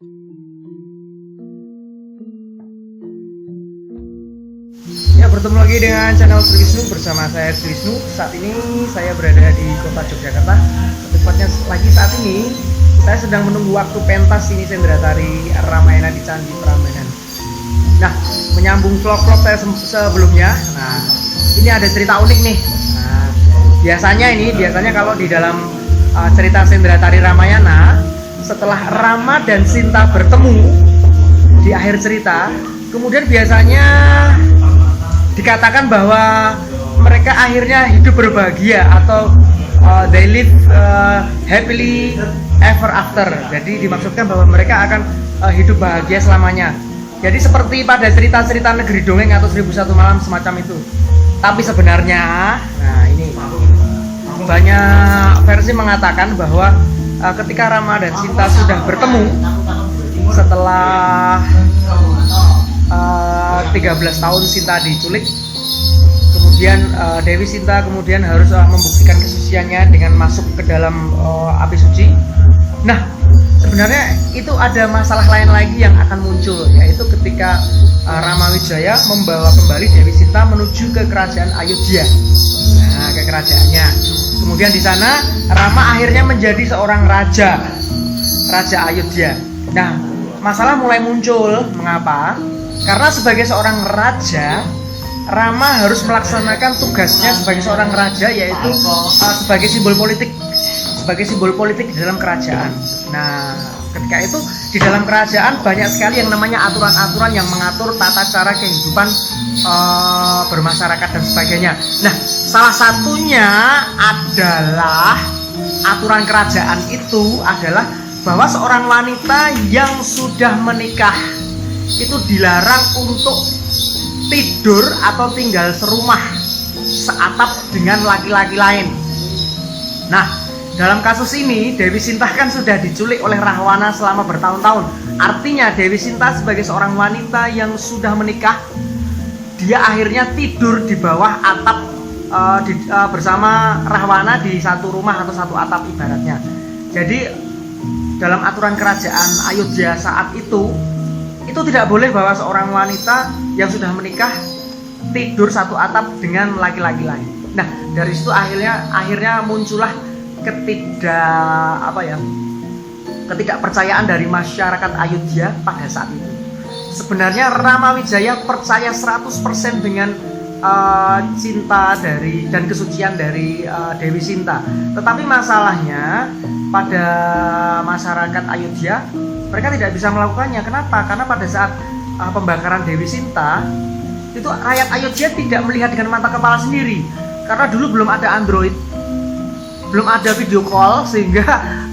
Ya, bertemu lagi dengan channel Sri Wisnu bersama saya Sri Wisnu. Saat ini saya berada di kota Yogyakarta. Tepatnya lagi saat ini saya sedang menunggu waktu pentas Sini Sendratari Ramayana di Candi Prambanan. Nah, menyambung vlog-vlog saya sebelumnya. Nah, ini ada cerita unik nih. Nah, biasanya kalau di dalam cerita Sendratari Ramayana, setelah Rama dan Sinta bertemu di akhir cerita, kemudian biasanya dikatakan bahwa mereka akhirnya hidup berbahagia atau they live happily ever after. Jadi dimaksudkan bahwa mereka akan hidup bahagia selamanya. Jadi seperti pada cerita-cerita negeri dongeng atau 1001 malam semacam itu. Tapi sebenarnya, nah ini banyak versi mengatakan bahwa ketika Rama dan Sinta sudah bertemu setelah 13 tahun Sinta diculik, kemudian Dewi Sinta kemudian harus membuktikan kesuciannya dengan masuk ke dalam api suci. Nah, sebenarnya itu ada masalah lain lagi yang akan muncul, yaitu ketika Rama Wijaya membawa kembali Dewi Sinta menuju ke kerajaan Ayodhya. Nah, ke kerajaannya. Kemudian di sana Rama akhirnya menjadi seorang raja Ayodhya. Nah, masalah mulai muncul. Mengapa? Karena sebagai seorang raja, Rama harus melaksanakan tugasnya sebagai seorang raja, yaitu sebagai simbol politik di dalam kerajaan. Nah, ketika itu di dalam kerajaan banyak sekali yang namanya aturan-aturan yang mengatur tata cara kehidupan bermasyarakat dan sebagainya. Nah, salah satunya adalah aturan kerajaan itu adalah bahwa seorang wanita yang sudah menikah itu dilarang untuk tidur atau tinggal serumah seatap dengan laki-laki lain. Nah, dalam kasus ini Dewi Sinta kan sudah diculik oleh Rahwana selama bertahun-tahun. Artinya Dewi Sinta sebagai seorang wanita yang sudah menikah, dia akhirnya tidur di bawah atap bersama Rahwana di satu rumah atau satu atap ibaratnya. Jadi dalam aturan kerajaan Ayodhya saat itu tidak boleh bahwa seorang wanita yang sudah menikah tidur satu atap dengan laki-laki lain. Nah, dari situ akhirnya muncullah ketidakpercayaan dari masyarakat Ayodhya pada saat itu. Sebenarnya Rama Wijaya percaya 100% dengan cinta dan kesucian dari Dewi Sinta. Tetapi masalahnya pada masyarakat Ayodhya mereka tidak bisa melakukannya. Kenapa? Karena pada saat pembakaran Dewi Sinta itu rakyat Ayodhya tidak melihat dengan mata kepala sendiri, karena dulu belum ada Android, belum ada video call, sehingga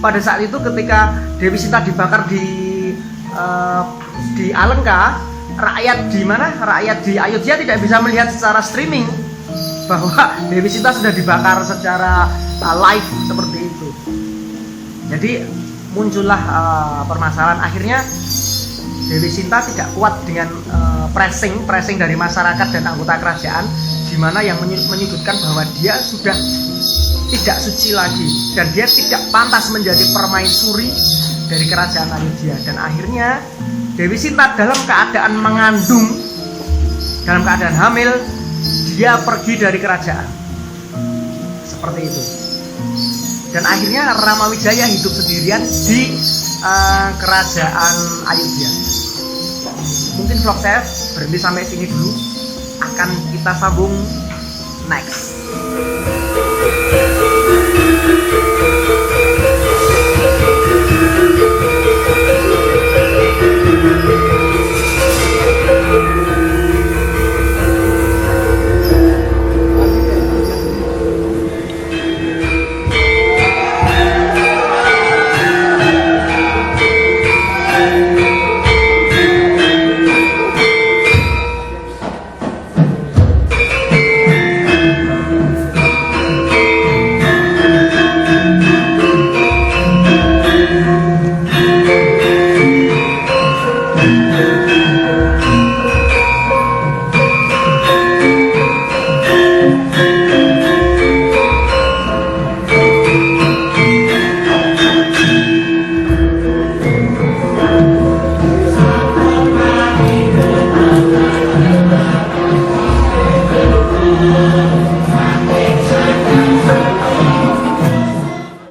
pada saat itu ketika Dewi Sinta dibakar di Alengka, rakyat di Ayodhya tidak bisa melihat secara streaming bahwa Dewi Sinta sudah dibakar secara live seperti itu. Jadi muncullah permasalahan. Akhirnya Dewi Sinta tidak kuat dengan pressing dari masyarakat dan anggota kerajaan, di mana yang menyudutkan bahwa dia sudah tidak suci lagi dan dia tidak pantas menjadi permaisuri dari kerajaan Ayodhya. Dan akhirnya Dewi Sinta dalam keadaan mengandung, dalam keadaan hamil, dia pergi dari kerajaan. Seperti itu. Dan akhirnya Rama Wijaya hidup sendirian di kerajaan Ayodhya. Mungkin vlog saya berhenti sampai sini dulu. Akan kita sambung next.